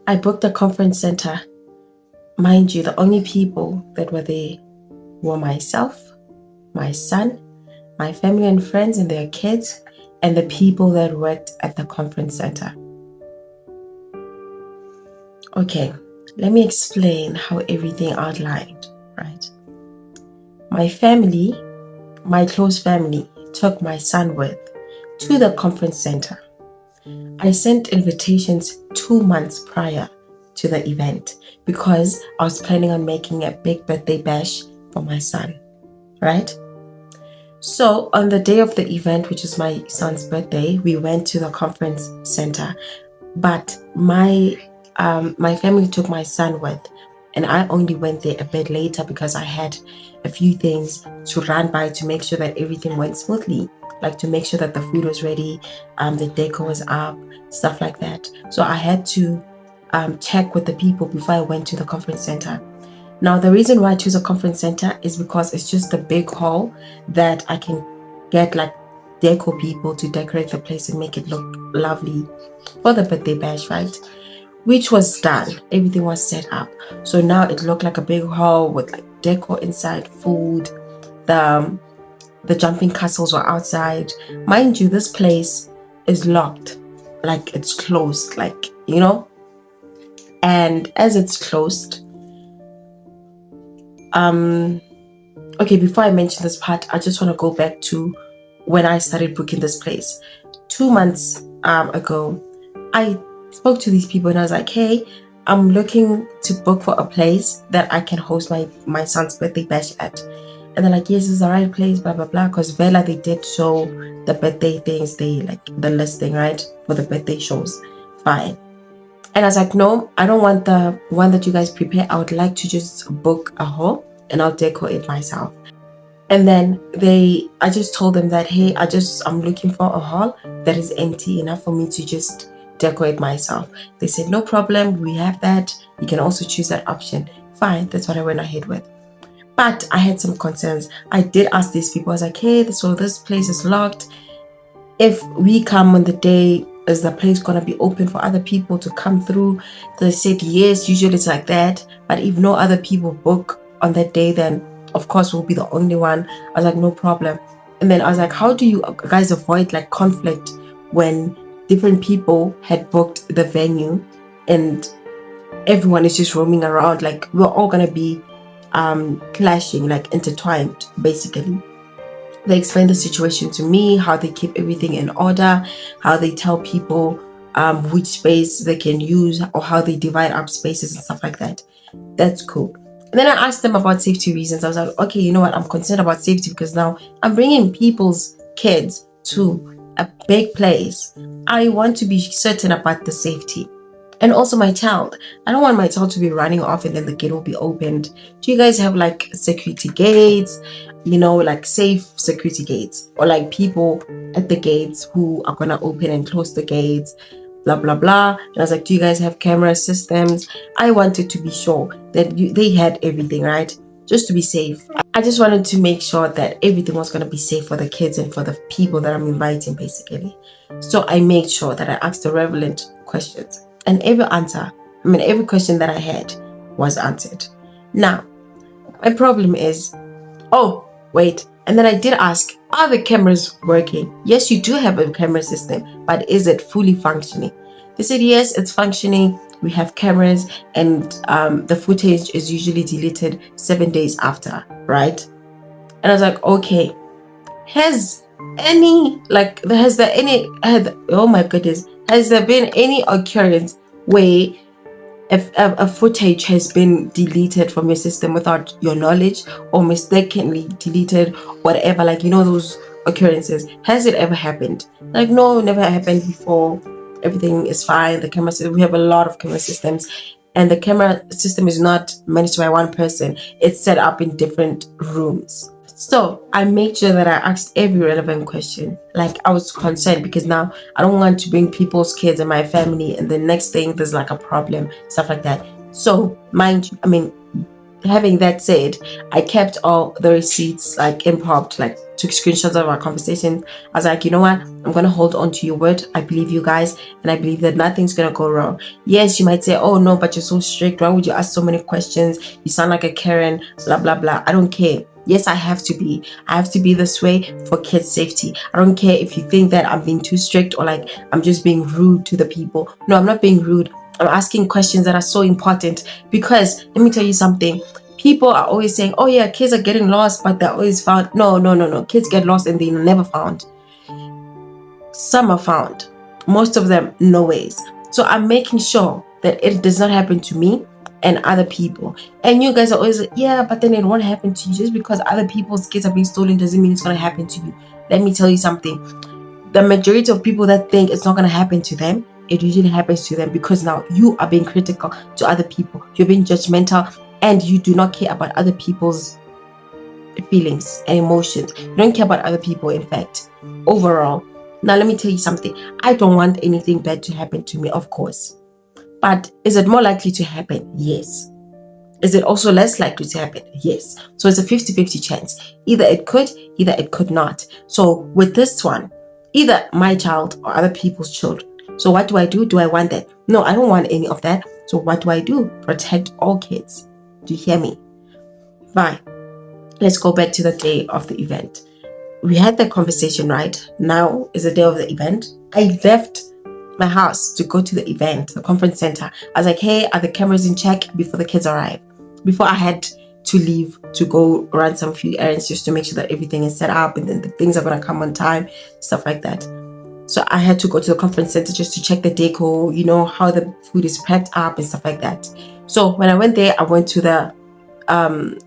I booked a conference center. Mind you, the only people that were there were myself, my son, my family and friends and their kids, and the people that worked at the conference center. Okay, let me explain how everything outlined, right? My family, my close family, took my son with to the conference center. I sent invitations 2 months prior to the event because I was planning on making a big birthday bash for my son, right? So on the day of the event, which is my son's birthday, we went to the conference center. But my family took my son with, and I only went there a bit later because I had a few things to run by to make sure that everything went smoothly, like to make sure that the food was ready, the decor was up, stuff like that. So I had to check with the people before I went to the conference center. Now, the reason why I choose a conference center is because it's just a big hall that I can get like deco people to decorate the place and make it look lovely for the birthday bash, right? Which was done. Everything was set up. So now it looked like a big hall with like deco inside, food. The jumping castles were outside. Mind you, this place is locked. Like it's closed, like, you know? And as it's closed, okay, before I mention this part, I just want to go back to when I started booking this place. 2 months ago, I spoke to these people and I was like, hey, I'm looking to book for a place that I can host my son's birthday bash at. And they're like, yes, it's the right place, blah, blah, blah. Because Vela, they did show the birthday things, they like the listing, right? For the birthday shows. Fine. And I was like, no, I don't want the one that you guys prepare. I would like to just book a hall and I'll decor it myself. And then I just told them that, hey, I'm looking for a hall that is empty enough for me to just decorate myself. They said, no problem, we have that. You can also choose that option. Fine, that's what I went ahead with. But I had some concerns. I did ask these people, I was like, hey, so this place is locked. If we come on the day, is the place gonna be open for other people to come through? They said, yes, usually it's like that. But if no other people book on that day, then of course we'll be the only one. I was like, no problem. And then I was like, how do you guys avoid like conflict when different people had booked the venue and everyone is just roaming around? Like we're all gonna be clashing, like intertwined, basically. They explain the situation to me, how they keep everything in order, how they tell people which space they can use, or how they divide up spaces and stuff like that. That's cool. And then I asked them about safety reasons. I was like, okay, you know what? I'm concerned about safety because now I'm bringing people's kids to a big place. I want to be certain about the safety. And also my child. I don't want my child to be running off and then the gate will be opened. Do you guys have like security gates? You know, like safe security gates, or like people at the gates who are gonna open and close the gates, blah blah blah. And I was like, do you guys have camera systems? I wanted to be sure that they had everything, right? Just to be safe. I just wanted to make sure that everything was gonna be safe for the kids and for the people that I'm inviting, basically. So I made sure that I asked the relevant questions, and every question that I had was answered. Now, my problem is, oh, wait. And then I did ask, are the cameras working? Yes, you do have a camera system, but is it fully functioning? They said, yes, it's functioning. We have cameras and the footage is usually deleted 7 days after, right? And I was like, okay, oh my goodness, has there been any occurrence where if a footage has been deleted from your system without your knowledge, or mistakenly deleted, whatever, like, you know, those occurrences, has it ever happened? Like, no, never happened before. Everything is fine. The camera system, we have a lot of camera systems, and the camera system is not managed by one person. It's set up in different rooms. So I made sure that I asked every relevant question. Like, I was concerned because now I don't want to bring people's kids and my family, and the next thing there's like a problem, stuff like that. So mind you, having that said, I kept all the receipts like impromptu, like took screenshots of our conversation. I was like, you know what? I'm gonna hold on to your word. I believe you guys, and I believe that nothing's gonna go wrong. Yes, you might say, oh no, but you're so strict. Why would you ask so many questions? You sound like a Karen, blah blah blah. I don't care. Yes, I have to be. I have to be this way for kids' safety. I don't care if you think that I'm being too strict or like I'm just being rude to the people. No, I'm not being rude. I'm asking questions that are so important because let me tell you something. People are always saying, oh yeah, kids are getting lost, but they're always found. No, no, no, no. Kids get lost and they're never found. Some are found. Most of them, no ways. So I'm making sure that it does not happen to me and other people. And you guys are always like, yeah, but then it won't happen to you. Just because other people's kids are being stolen doesn't mean it's going to happen to you. Let me tell you something. The majority of people that think it's not going to happen to them, it usually happens to them because now you are being critical to other people. You're being judgmental and you do not care about other people's feelings and emotions. You don't care about other people, in fact, overall. Now, let me tell you something. I don't want anything bad to happen to me, of course. But is it more likely to happen? Yes. Is it also less likely to happen? Yes. So it's a 50-50 chance. Either it could not. So with this one, either my child or other people's children. So what do? Do I want that? No, I don't want any of that. So what do? Protect all kids. Do you hear me? Fine. Let's go back to the day of the event. We had that conversation, right? Now is the day of the event. I left my house to go to the event, the conference center. I was like, hey, are the cameras in check before the kids arrive? Before I had to leave to go run some few errands just to make sure that everything is set up and then the things are going to come on time, stuff like that. So I had to go to the conference center just to check the decor, how the food is prepped up and stuff like that. So when I went there, I went to the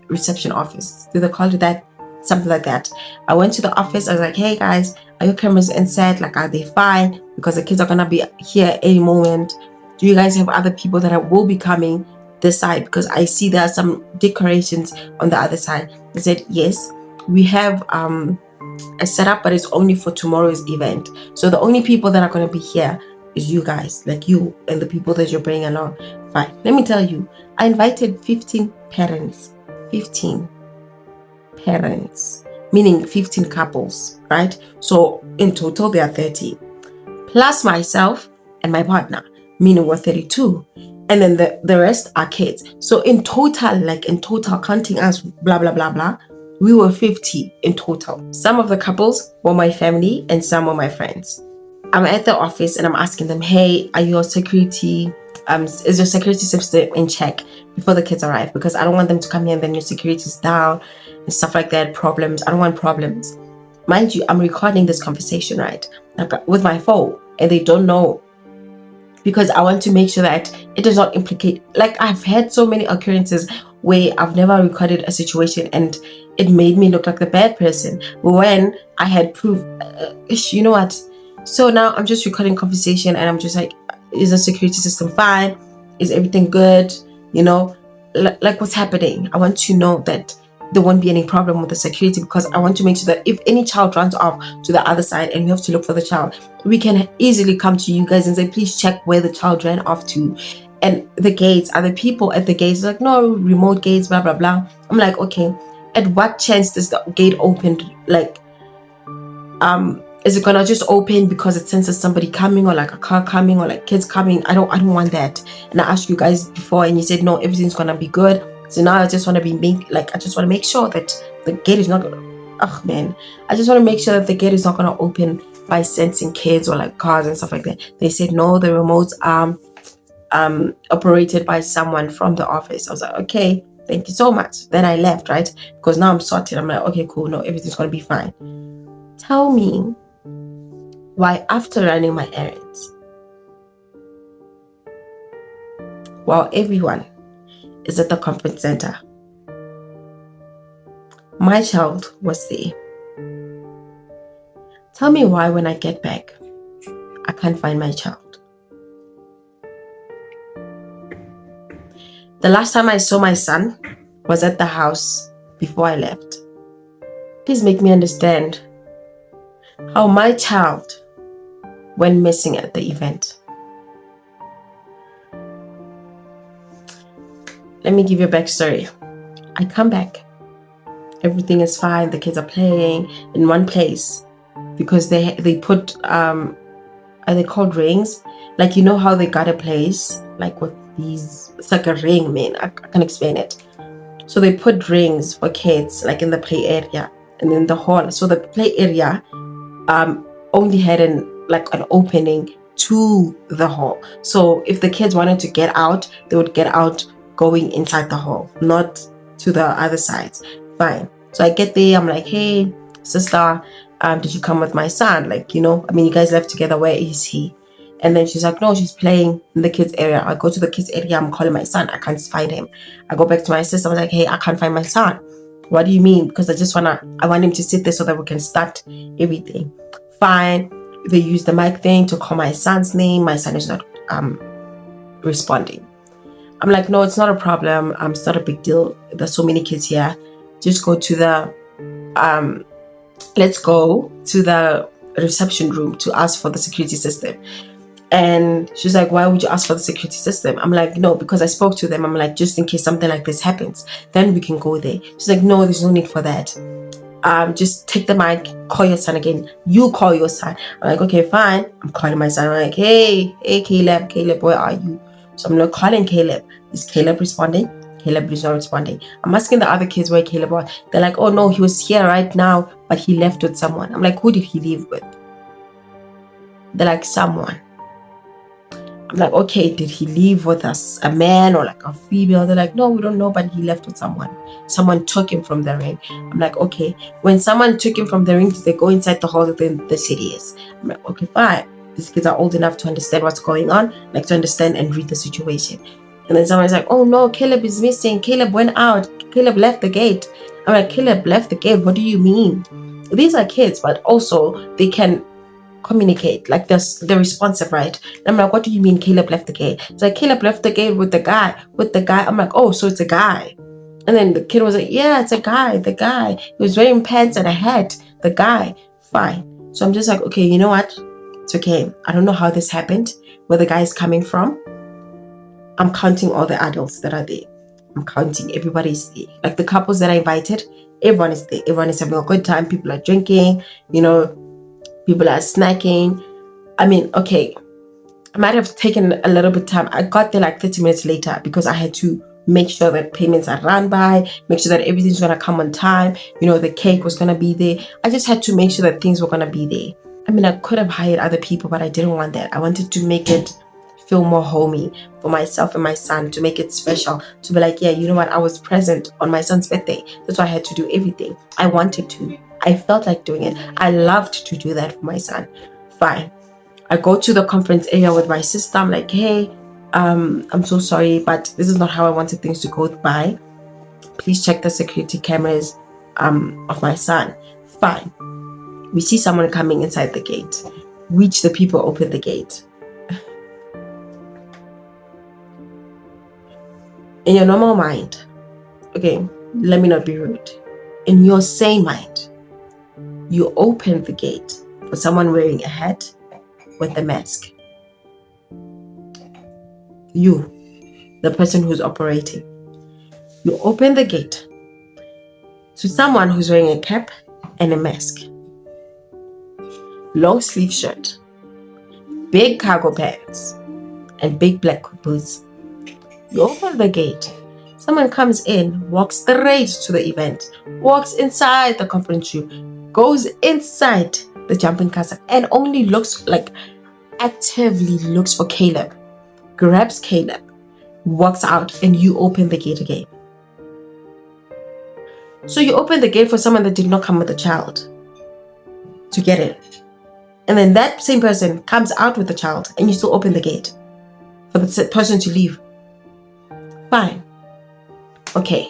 reception office. Do they call it that? Something like that. I went to the office. I was like, hey guys, are your cameras in set? Like, are they fine? Because the kids are gonna be here any moment. Do you guys have other people that will be coming this side? Because I see there are some decorations on the other side. They said, yes, we have a setup, but it's only for tomorrow's event. So the only people that are gonna be here is you guys, like you and the people that you're bringing along. Fine. Let me tell you, I invited 15 parents. 15 parents, meaning 15 couples, right? So in total, there are 30, plus myself and my partner, meaning we're 32. And then the rest are kids. So in total, counting us, blah, blah, blah, blah, we were 50 in total. Some of the couples were my family and some were my friends. I'm at the office and I'm asking them, hey, are your security, is your security system in check before the kids arrive? Because I don't want them to come here and then your security is down and stuff like that, problems. I don't want problems. Mind you, I'm recording this conversation, right? Like, with my phone, and they don't know, because I want to make sure that it does not implicate, like I've had so many occurrences where I've never recorded a situation and it made me look like the bad person when I had proof. You know what? So now I'm just recording conversation and I'm just like, is the security system fine? Is everything good? Like what's happening? I want to know that there won't be any problem with the security, because I want to make sure that if any child runs off to the other side and we have to look for the child, we can easily come to you guys and say, please check where the child ran off to. And the gates, are the people at the gates like, no, remote gates, blah, blah, blah. I'm like, okay, at what chance does the gate open? Like, is it gonna just open because it senses somebody coming, or like a car coming, or like kids coming? I don't want that. And I asked you guys before and you said no, everything's gonna be good. So now I just want to I just want to make sure that the gate is not gonna, I just want to make sure that the gate is not gonna open by sensing kids or like cars and stuff like that. They said no, the remotes are operated by someone from the office. I was like, okay, thank you so much. Then I left, right? Because now I'm sorted. I'm like, okay, cool, no, everything's gonna be fine. Tell me why, after running my errands, while everyone is at the conference center, my child was there. Tell me why when I get back, I can't find my child. The last time I saw my son was at the house before I left. Please make me understand how my child went missing at the event. Let me give you a backstory. I come back. Everything is fine. The kids are playing in one place because they put are they called rings? Like, you know how they got a place like with these, it's like a ring, man. I can't explain it. So they put rings for kids like in the play area and in the hall. So the play area only had an opening to the hall. So if the kids wanted to get out, they would get out going inside the hall, not to the other side. Fine. So I get there, I'm like, hey, sister, did you come with my son? Like, you guys left together, where is he? And then she's like, no, she's playing in the kids area. I go to the kids area, I'm calling my son, I can't find him. I go back to my sister, I was like, hey, I can't find my son. What do you mean? Because I want him to sit there so that we can start everything. Fine. They use the mic thing to call my son's name. My son is not responding. I'm like, no, it's not a problem. It's not a big deal. There's so many kids here. Just go to the let's go to the reception room to ask for the security system. And she's like, why would you ask for the security system? I'm like, no, because I spoke to them. I'm like, just in case something like this happens, then we can go there. She's like, no, there's no need for that. Just take the mic, call your son again. You call your son. I'm like, okay, fine. I'm calling my son. I'm like, hey, Caleb, where are you? So I'm not calling Caleb. Is Caleb responding? Caleb is not responding. I'm asking the other kids where Caleb was. They're like, oh no, he was here right now, but he left with someone. I'm like, who did he leave with? They're like, someone. I'm like, okay, did he leave with us, a man or like a female? They're like, no, we don't know, but he left with someone. Someone took him from the ring. I'm like, okay, when someone took him from the ring, did they go inside the hall that the city is? I'm like, okay, fine. These kids are old enough to understand what's going on, like to understand and read the situation. And then someone's like, oh no, Caleb is missing. Caleb went out. Caleb left the gate. I'm like, Caleb left the gate? What do you mean? These are kids, but also they can communicate, like they're responsive, right? And I'm like, what do you mean Caleb left the gate? It's like, Caleb left the gate with the guy. I'm like, oh, so it's a guy. And then the kid was like, yeah, it's a guy. The guy, he was wearing pants and a hat. The guy. Fine. So I'm just like, okay, you know what, it's okay. I don't know how this happened, where the guy is coming from. I'm counting all the adults that are there. I'm counting everybody's there. Like the couples that I invited, everyone is there. Everyone is having a good time. People are drinking, people are snacking. I mean, okay, I might have taken a little bit of time. I got there like 30 minutes later because I had to make sure that payments are run by, make sure that everything's going to come on time. The cake was going to be there. I just had to make sure that things were going to be there. I mean, I could have hired other people, but I didn't want that. I wanted to make it feel more homey for myself and my son, to make it special, to be like, yeah, you know what, I was present on my son's birthday. That's why I had to do everything. I wanted to. I felt like doing it. I loved to do that for my son. Fine. I go to the conference area with my sister. I'm like, hey, I'm so sorry, but this is not how I wanted things to go by. Please check the security cameras of my son. Fine. We see someone coming inside the gate. Which the people open the gate. In your normal mind, okay, let me not be rude. In your sane mind, you open the gate for someone wearing a hat with a mask. You, the person who's operating, you open the gate to someone who's wearing a cap and a mask, long sleeve shirt, big cargo pants, and big black boots. You open the gate. Someone comes in, walks straight to the event, walks inside the conference room, goes inside the jumping castle, and only actively looks for Caleb, grabs Caleb, walks out, and you open the gate again. So you open the gate for someone that did not come with a child to get in. And then that same person comes out with the child, and you still open the gate for the person to leave. Fine. Okay.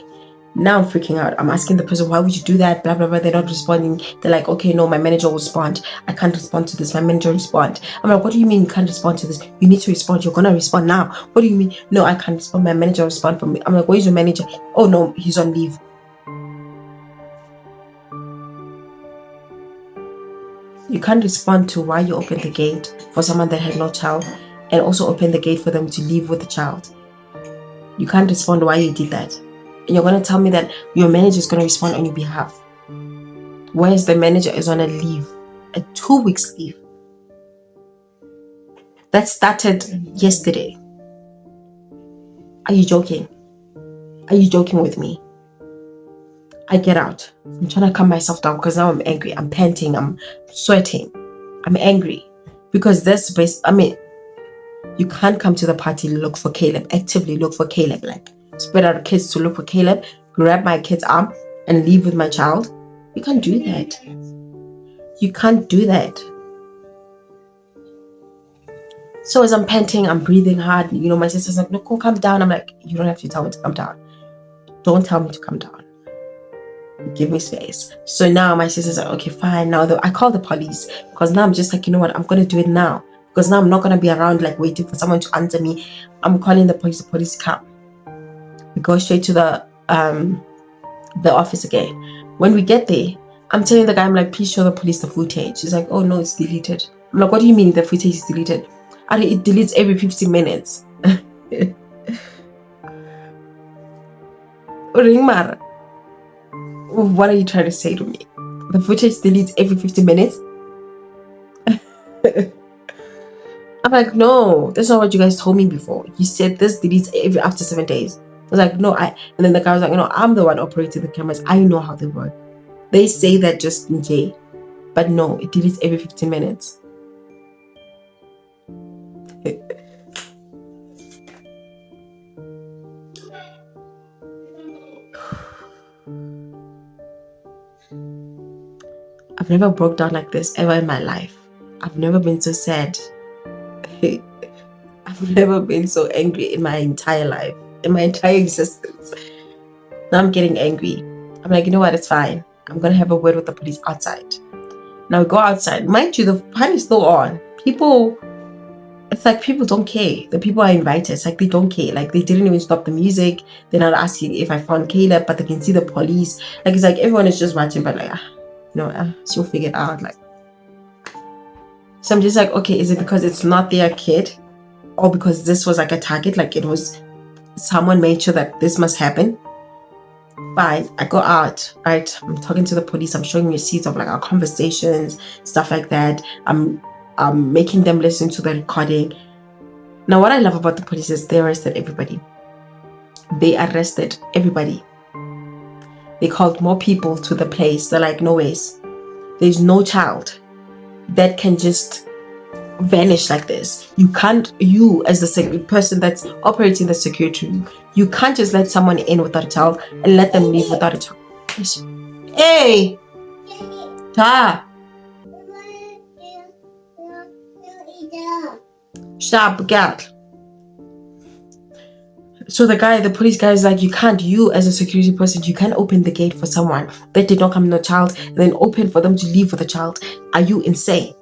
Now I'm freaking out. I'm asking the person, why would you do that? Blah, blah, blah. They're not responding. They're like, okay, no, my manager will respond. I can't respond to this. My manager will respond. I'm like, what do you mean you can't respond to this? You need to respond. You're going to respond now. What do you mean? No, I can't respond. My manager will respond for me. I'm like, where's your manager? Oh, no, he's on leave. You can't respond to why you opened the gate for someone that had no child, and also open the gate for them to leave with the child. You can't respond why you did that. and you're gonna tell me that your manager is gonna respond on your behalf, whereas the manager is on a leave, a 2 weeks leave that started yesterday. Are you joking? Are you joking with me? I get out. I'm trying to calm myself down because now I'm angry. I'm panting. I'm sweating. I'm angry because you can't come to the party and look for Caleb, actively look for Caleb, like spread out kids to look for Caleb, grab my kid's arm and leave with my child. You can't do that. You can't do that. So as I'm panting, I'm breathing hard. My sister's like, no, calm down. I'm like, you don't have to tell me to calm down. Don't tell me to calm down. Give me space. So now my sister's like, okay, fine. Now I call the police because now I'm just like, you know what? I'm going to do it now. Because now I'm not going to be around like waiting for someone to answer me. I'm calling the police. The police come. We go straight to the office again. When we get there, I'm telling the guy, I'm like, please show the police the footage. He's like, oh no, it's deleted. I'm like, what do you mean the footage is deleted? It deletes every 15 minutes. Ringmar, what are you trying to say to me? The footage deletes every 15 minutes? I'm like, no, that's not what you guys told me before. You said this deletes after 7 days. I was like, no, and then the guy was like, I'm the one operating the cameras. I know how they work. They say that just in J, but no, it deletes every 15 minutes. I've never broke down like this ever in my life. I've never been so sad. I've never been so angry in my entire life, in my entire existence. Now I'm getting angry. I'm like, you know what? It's fine. I'm going to have a word with the police outside. Now we go outside. Mind you, the party's still on. It's like people don't care. The people are invited. It's like they don't care. Like they didn't even stop the music. They're not asking if I found Caleb, but they can see the police. Like it's like everyone is just watching, but like, she'll figure it out. Like, so I'm just like, okay, is it because it's not their kid, or because this was like a target? Like it was someone made sure that this must happen. Fine, I go out, right? I'm talking to the police. I'm showing receipts of like our conversations, stuff like that. I'm making them listen to the recording. Now, what I love about the police is they arrested everybody. They arrested everybody. They called more people to the place. They're like, no ways. There's no child that can just vanish like this. You as the person that's operating the security room, you can't just let someone in without a child and let them leave without a child. Hey! Ta! Shut up, cat. So the police guy is like, you as a security person, you can't open the gate for someone that did not come with a child and then open for them to leave with a child. Are you insane?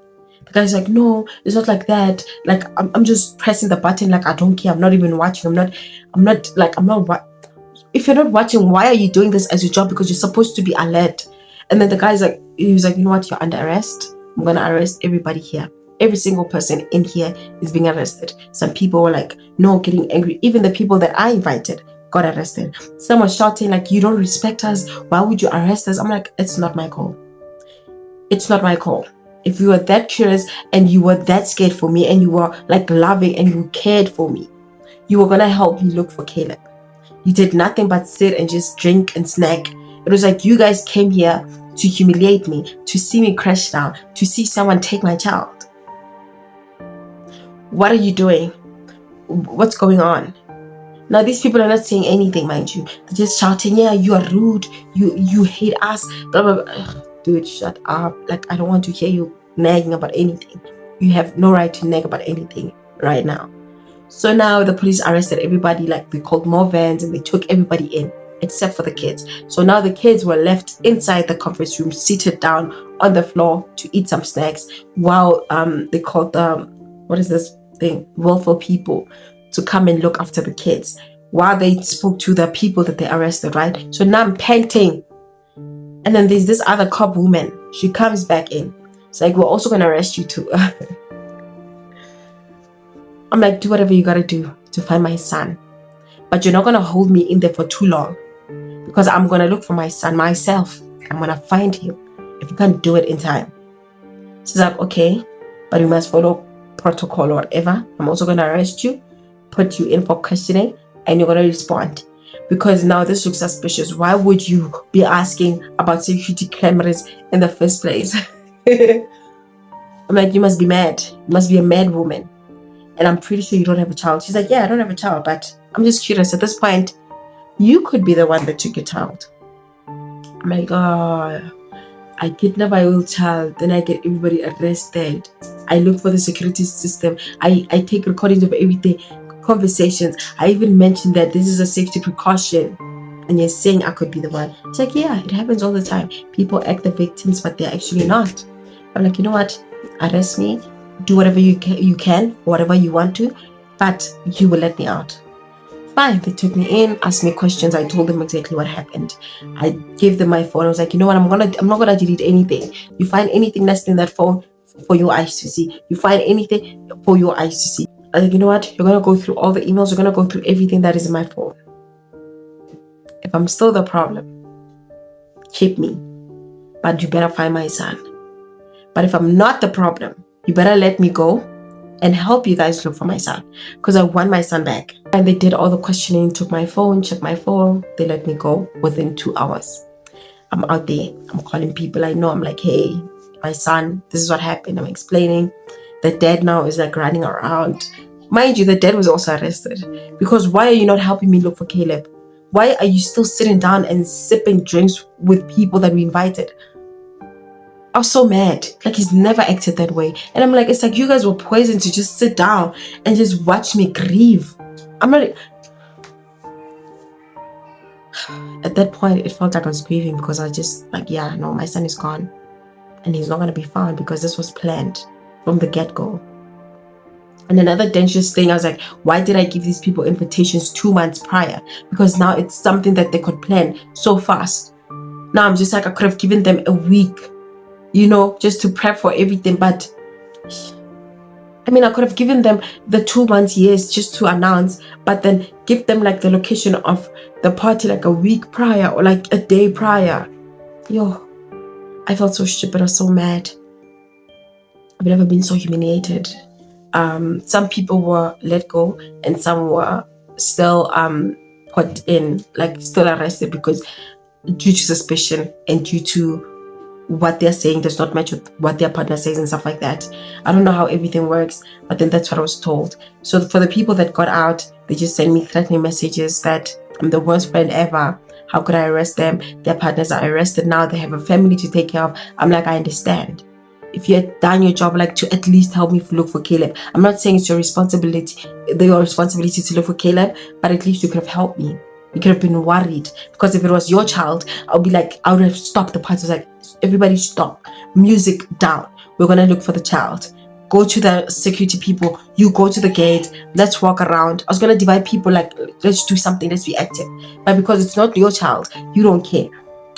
The guy's like, no, it's not like that. Like, I'm just pressing the button. Like, I don't care. I'm not even watching. If you're not watching, why are you doing this as your job? Because you're supposed to be alert. And then the guy's like, he was like, you know what? You're under arrest. I'm going to arrest everybody here. Every single person in here is being arrested. Some people were like, no, getting angry. Even the people that I invited got arrested. Some were shouting like, you don't respect us. Why would you arrest us? I'm like, it's not my call. It's not my call. If you were that curious and you were that scared for me and you were like loving and you cared for me, you were going to help me look for Caleb. You did nothing but sit and just drink and snack. It was like you guys came here to humiliate me, to see me crash down, to see someone take my child. What are you doing? What's going on? Now these people are not saying anything, mind you. They're just shouting, yeah, you are rude. You hate us. Blah, blah, blah. Ugh, dude, shut up. Like, I don't want to hear you nagging about anything. You have no right to nag about anything right now. So now the police arrested everybody. Like, they called more vans and they took everybody in except for the kids. So now the kids were left inside the conference room, seated down on the floor to eat some snacks while they called what is this thing? Welfare people to come and look after the kids while they spoke to the people that they arrested, right? So now I'm panting. And then there's this other cop woman. She comes back in. It's like, we're also going to arrest you too. I'm like, do whatever you got to do to find my son. But you're not going to hold me in there for too long. because I'm gonna look for my son myself. I'm gonna find him. If you can't do it in time, she's like, okay, but you must follow protocol or whatever. I'm also gonna arrest you, put you in for questioning, and you're gonna respond. Because now this looks suspicious. Why would you be asking about security cameras in the first place? I'm like, you must be mad. You must be a mad woman. And I'm pretty sure you don't have a child. She's like, yeah, I don't have a child, but I'm just curious. At this point, you could be the one that took your child. I'm like, oh, I kidnap my old child, then I get everybody arrested. I look for the security system. I take recordings of everything, conversations. I even mentioned that this is a safety precaution. And you're saying I could be the one. It's like, yeah, it happens all the time. People act the victims, but they're actually not. I'm like, you know what? Arrest me. Do whatever you can, whatever you want to, but you will let me out. Fine. They took me in, asked me questions. I told them exactly what happened. I gave them my phone. I was like, you know what? I'm not gonna delete anything. You find anything that's in that phone for your eyes to see. You find anything for your eyes to see. I was like, you know what? You're gonna go through all the emails. You're gonna go through everything that is in my phone. If I'm still the problem, keep me, but you better find my son. But if I'm not the problem, you better let me go and help you guys look for my son, because I want my son back. And they did all the questioning, took my phone, checked my phone. They let me go within 2 hours. I'm out there. I'm calling people I know. I'm like, hey, my son, this is what happened. I'm explaining. The dad now is like running around. Mind you, the dad was also arrested. Because why are you not helping me look for Caleb? Why are you still sitting down and sipping drinks with people that we invited? I was so mad. Like, he's never acted that way. And I'm like, it's like you guys were poisoned to just sit down and just watch me grieve. I'm not... At that point, it felt like I was grieving because I was just like, yeah, no, my son is gone. And he's not going to be found because this was planned from the get-go. And another dangerous thing, I was like, why did I give these people invitations 2 months prior? Because now it's something that they could plan so fast. Now I'm just like, I could have given them a week, you know, just to prep for everything. But I mean, I could have given them the 2 months, yes, just to announce, but then give them like the location of the party like a week prior or like a day prior. Yo, I felt so stupid. I was so mad. I've never been so humiliated. Some people were let go and some were still put in, like still arrested because due to suspicion and due to what they're saying does not match with what their partner says and stuff like that. I don't know how everything works, but then that's what I was told. So for the people that got out, they just sent me threatening messages that I'm the worst friend ever. How could I arrest them? Their partners are arrested now. They have a family to take care of. I'm like, I understand. If you had done your job, like to at least help me look for Caleb. I'm not saying it's your responsibility to look for Caleb, but at least you could have helped me. You could have been worried, because if it was your child, I would have stopped the party. I was like, everybody stop, music down. We're gonna look for the child. Go to the security people. You go to the gate. Let's walk around. I was gonna divide people. Like, let's do something. Let's be active. But because it's not your child, you don't care.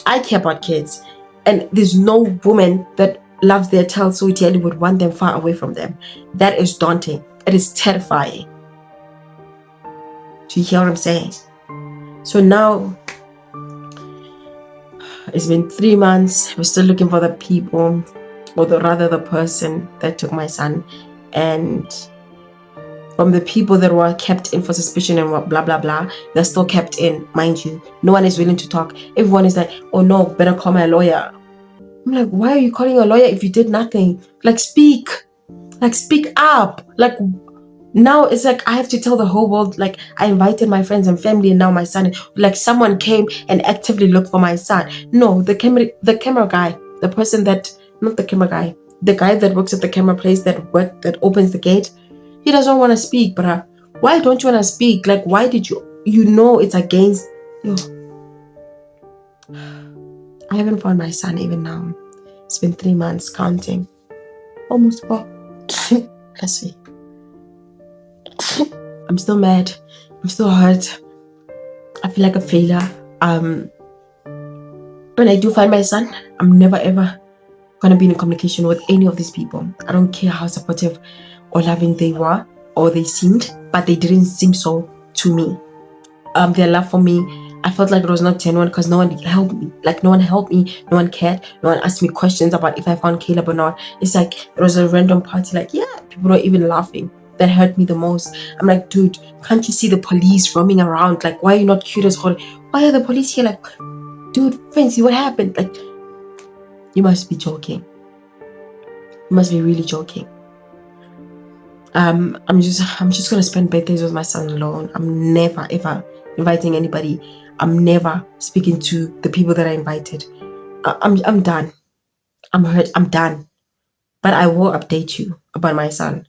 I care about kids, and there's no woman that loves their child so dearly would want them far away from them. That is daunting. It is terrifying. Do you hear what I'm saying? So now it's been 3 months. We're still looking for the people, or rather the person that took my son. And from the people that were kept in for suspicion and blah blah blah, they're still kept in, mind you. No one is willing to talk. Everyone is like, oh no, better call my lawyer. I'm like, why are you calling a lawyer if you did nothing? Like, speak up. Like, now it's like I have to tell the whole world, like, I invited my friends and family and now my son, like someone came and actively looked for my son. No, the camera guy, the person that, not the camera guy, the guy that works at the camera place that opens the gate, he doesn't want to speak. But why don't you want to speak? Like, why did you know it's against you? I haven't found my son even now. It's been 3 months, counting. Almost 4. Let's see. I'm still mad. I'm still hurt. I feel like a failure. When I do find my son, I'm never ever gonna be in communication with any of these people. I don't care how supportive or loving they were or they seemed, but they didn't seem so to me. Their love for me I felt like it was not genuine because no one helped me. Like, no one helped me, no one cared, no one asked me questions about if I found Caleb or not. It's like it was a random party. Like, yeah, people were even laughing. That hurt me the most. I'm like, dude, can't you see the police roaming around? Like, why are you not curious? Why are the police here? Like, dude, Fancy, what happened? Like, you must be joking. You must be really joking. I'm just gonna spend birthdays with my son alone. I'm never ever inviting anybody. I'm never speaking to the people that I invited. I'm done. I'm hurt. I'm done. But I will update you about my son.